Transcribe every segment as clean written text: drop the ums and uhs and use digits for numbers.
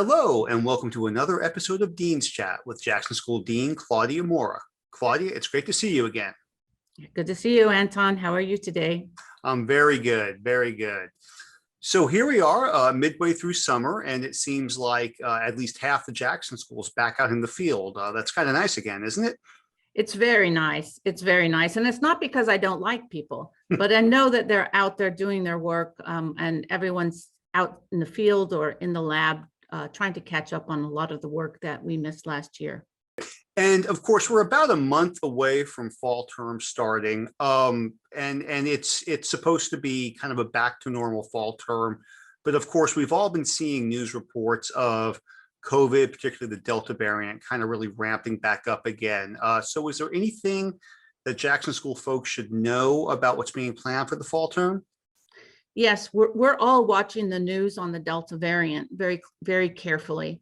Hello, and welcome to another episode of Dean's Chat with Jackson School Dean Claudia Mora. Claudia, it's great to see you again. Good to see you, Anton. How are you today? I'm very good, very good. So here we are midway through summer, and it seems like at least half the Jackson schools back out in the field. That's kind of nice again, isn't it? It's very nice. It's very nice. And it's not because I don't like people, but I know that they're out there doing their work and everyone's out in the field or in the lab trying to catch up on a lot of the work that we missed last year. And of course, we're about a month away from fall term starting, and it's supposed to be kind of a back to normal fall term. But of course, we've all been seeing news reports of COVID, particularly the Delta variant, kind of really ramping back up again. So is there anything that Jackson School folks should know about what's being planned for the fall term? Yes, we're all watching the news on the Delta variant very, very carefully.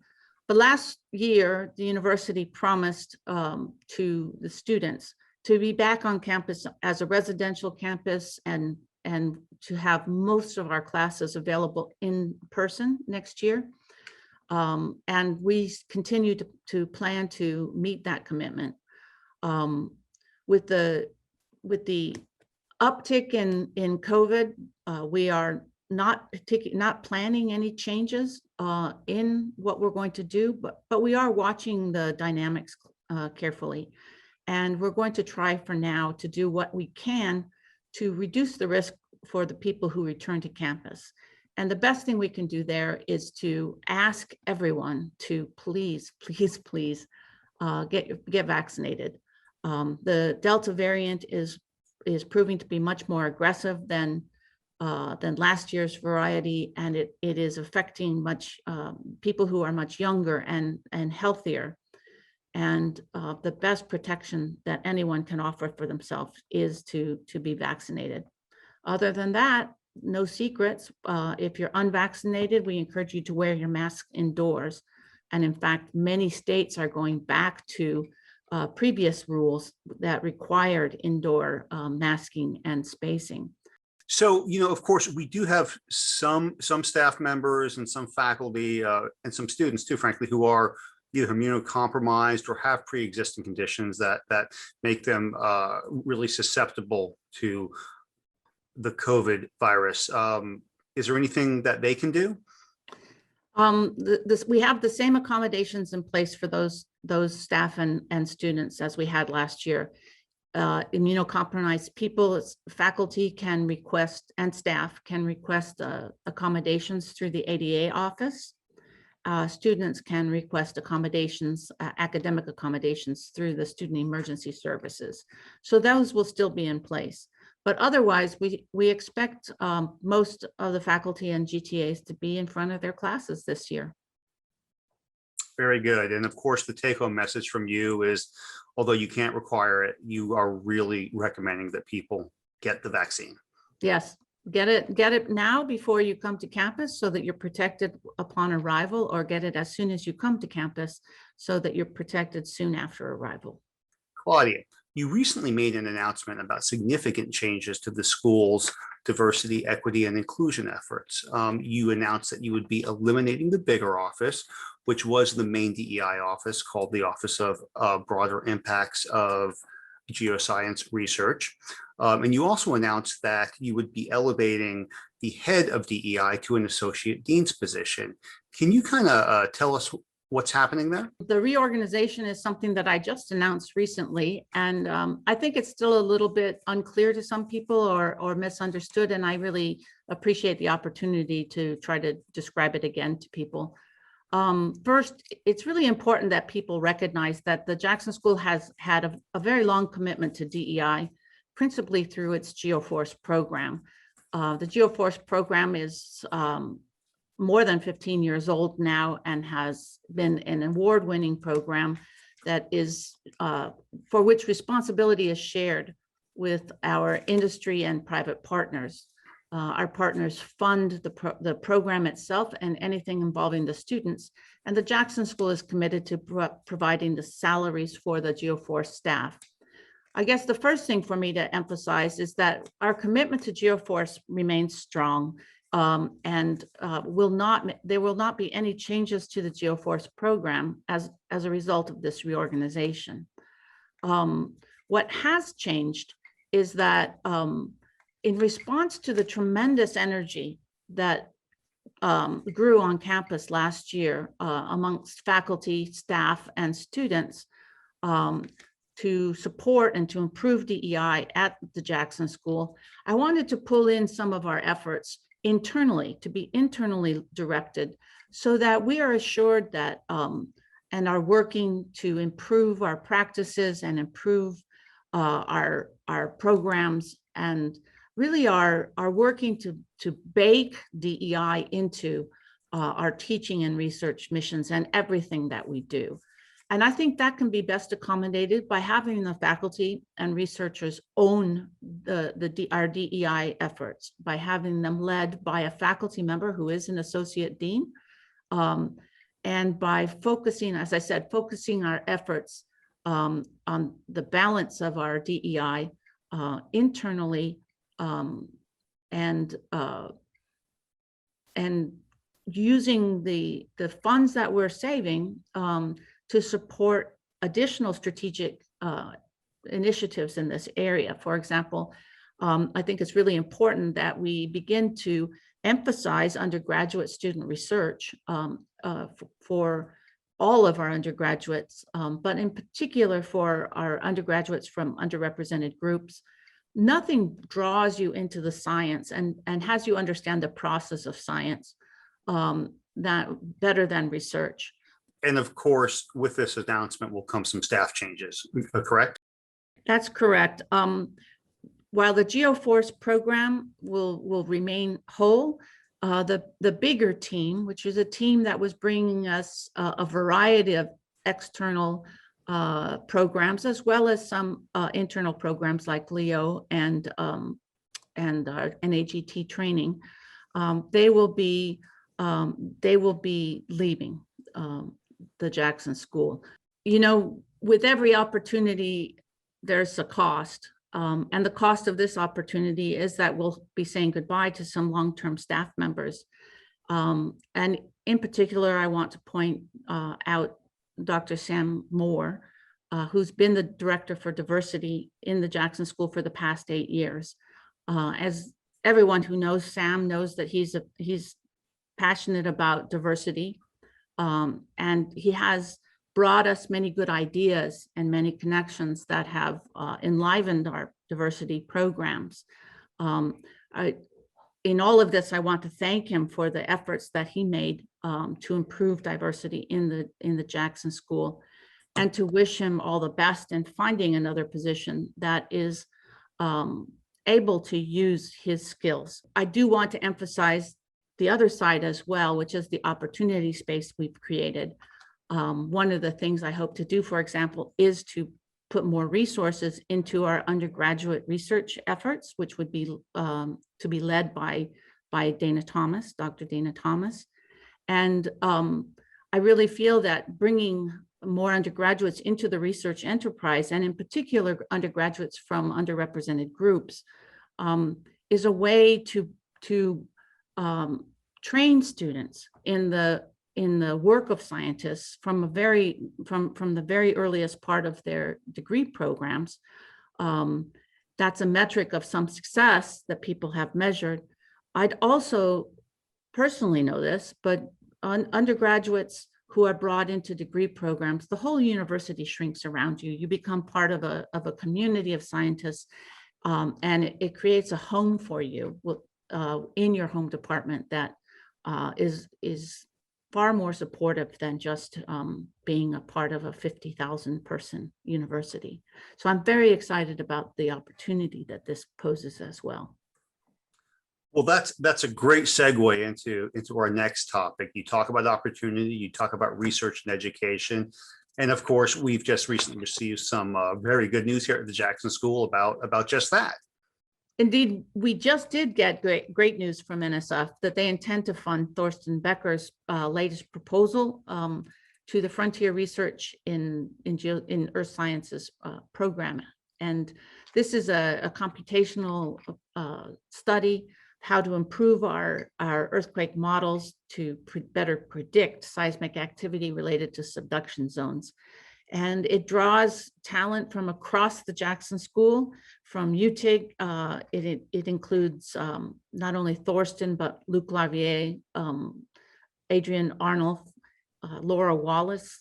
But last year, the university promised to the students to be back on campus as a residential campus and to have most of our classes available in person next year. And we continue to plan to meet that commitment. With the uptick in COVID, we are not planning any changes in what we're going to do, but we are watching the dynamics carefully. And we're going to try for now to do what we can to reduce the risk for the people who return to campus. And the best thing we can do there is to ask everyone to please get vaccinated. The Delta variant is proving to be much more aggressive than last year's variety, and it is affecting people who are much younger and healthier. And the best protection that anyone can offer for themselves is to be vaccinated. Other than that, no secrets. If you're unvaccinated, we encourage you to wear your mask indoors. And in fact, many states are going back to previous rules that required indoor masking and spacing. So, of course, we do have some staff members and some faculty and some students too, frankly, who are either immunocompromised or have pre-existing conditions that make them really susceptible to the COVID virus. Is there anything that they can do? We have the same accommodations in place for those staff and students as we had last year. Immunocompromised people, faculty can request and staff can request accommodations through the ADA office. Students can request accommodations, academic accommodations through the student emergency services. So those will still be in place. But otherwise, we expect most of the faculty and GTAs to be in front of their classes this year. Very good. And of course, the take-home message from you is, although you can't require it, you are really recommending that people get the vaccine. Yes, get it now before you come to campus so that you're protected upon arrival, or get it as soon as you come to campus so that you're protected soon after arrival. Claudia, you recently made an announcement about significant changes to the school's diversity, equity, and inclusion efforts. You announced that you would be eliminating the BIGR office, which was the main DEI office called the Office of Broader Impacts of Geoscience Research. And you also announced that you would be elevating the head of DEI to an associate dean's position. Can you kind of tell us what's happening there? The reorganization is something that I just announced recently, and I think it's still a little bit unclear to some people or misunderstood, and I really appreciate the opportunity to try to describe it again to people. First, it's really important that people recognize that the Jackson School has had a very long commitment to DEI, principally through its GeoForce program. The GeoForce program is more than 15 years old now and has been an award-winning program that is for which responsibility is shared with our industry and private partners. Our partners fund the program itself and anything involving the students, and the Jackson School is committed to providing the salaries for the GeoForce staff. I guess the first thing for me to emphasize is that our commitment to GeoForce remains strong, there will not be any changes to the Geoforce program as a result of this reorganization. What has changed is that in response to the tremendous energy that grew on campus last year amongst faculty, staff, and students to support and to improve DEI at the Jackson School, I wanted to pull in some of our efforts internally, to be internally directed, so that we are assured that and are working to improve our practices and improve our programs, and really are working to bake DEI into our teaching and research missions and everything that we do. And I think that can be best accommodated by having the faculty and researchers own our DEI efforts, by having them led by a faculty member who is an associate dean, and by focusing, as I said, focusing our efforts on the balance of our DEI internally, and using the funds that we're saving to support additional strategic initiatives in this area. For example, I think it's really important that we begin to emphasize undergraduate student research for all of our undergraduates, but in particular for our undergraduates from underrepresented groups. Nothing draws you into the science and has you understand the process of science that better than research. And of course, with this announcement will come some staff changes, correct? That's correct. While the Geoforce program will remain whole, the BIGR team, which is a team that was bringing us a variety of external programs, as well as some internal programs like LEO and our NAGT training, they will be leaving the Jackson School. You know, with every opportunity, there's a cost. And the cost of this opportunity is that we'll be saying goodbye to some long-term staff members. And in particular, I want to point out Dr. Sam Moore, who's been the director for diversity in the Jackson School for the past 8 years. As everyone who knows Sam knows that he's passionate about diversity, and he has brought us many good ideas and many connections that have enlivened our diversity programs. In all of this, I want to thank him for the efforts that he made to improve diversity in the Jackson School, and to wish him all the best in finding another position that is able to use his skills. I do want to emphasize the other side as well, which is the opportunity space we've created. One of the things I hope to do, for example, is to put more resources into our undergraduate research efforts, which would be to be led by Dana Thomas, Dr. Dana Thomas. And I really feel that bringing more undergraduates into the research enterprise, and in particular undergraduates from underrepresented groups, is a way to train students in the work of scientists from the very earliest part of their degree programs. That's a metric of some success that people have measured. I'd also personally know this, but undergraduates who are brought into degree programs, the whole university shrinks around you. You become part of a community of scientists, and it creates a home for you in your home department that is far more supportive than just being a part of a 50,000 person university. So I'm very excited about the opportunity that this poses as well. Well, that's a great segue into our next topic. You talk about opportunity, you talk about research and education. And of course, we've just recently received some very good news here at the Jackson School about just that. Indeed, we just did get great news from NSF that they intend to fund Thorsten Becker's latest proposal to the Frontier Research in Earth Sciences program. And this is a computational study how to improve our earthquake models to better predict seismic activity related to subduction zones. And it draws talent from across the Jackson School, from UTIG. It includes not only Thorsten, but Luc Lavier, Adrian Arnold, Laura Wallace,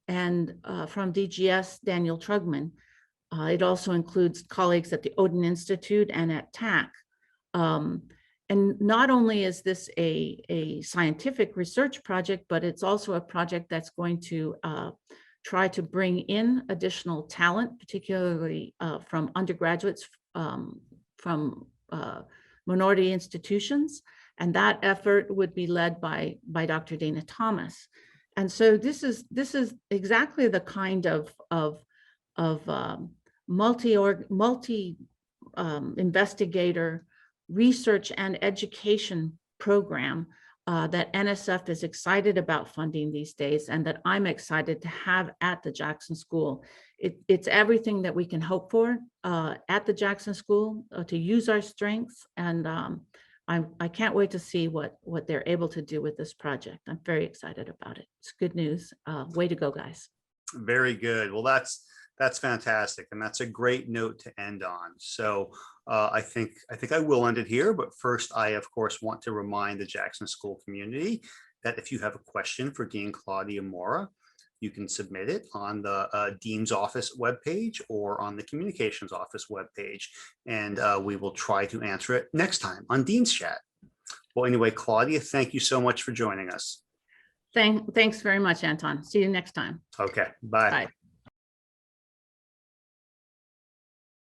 and from DGS, Daniel Trugman. It also includes colleagues at the Odin Institute and at TAC. And not only is this a scientific research project, but it's also a project that's going to try to bring in additional talent, particularly from undergraduates from minority institutions. And that effort would be led by Dr. Dana Thomas. And so this is exactly the kind of multi investigator research and education program that NSF is excited about funding these days, and that I'm excited to have at the Jackson School. It's everything that we can hope for at the Jackson School to use our strengths, and I can't wait to see what they're able to do with this project. I'm very excited about it. It's good news. Way to go, guys. Very good. Well, that's fantastic, and that's a great note to end on. So I think I will end it here, but first I of course want to remind the Jackson School community that if you have a question for Dean Claudia Mora, you can submit it on the Dean's Office webpage or on the Communications Office webpage, and we will try to answer it next time on Dean's Chat. Well, anyway, Claudia, thank you so much for joining us. Thanks very much, Anton. See you next time. Okay, bye. Bye.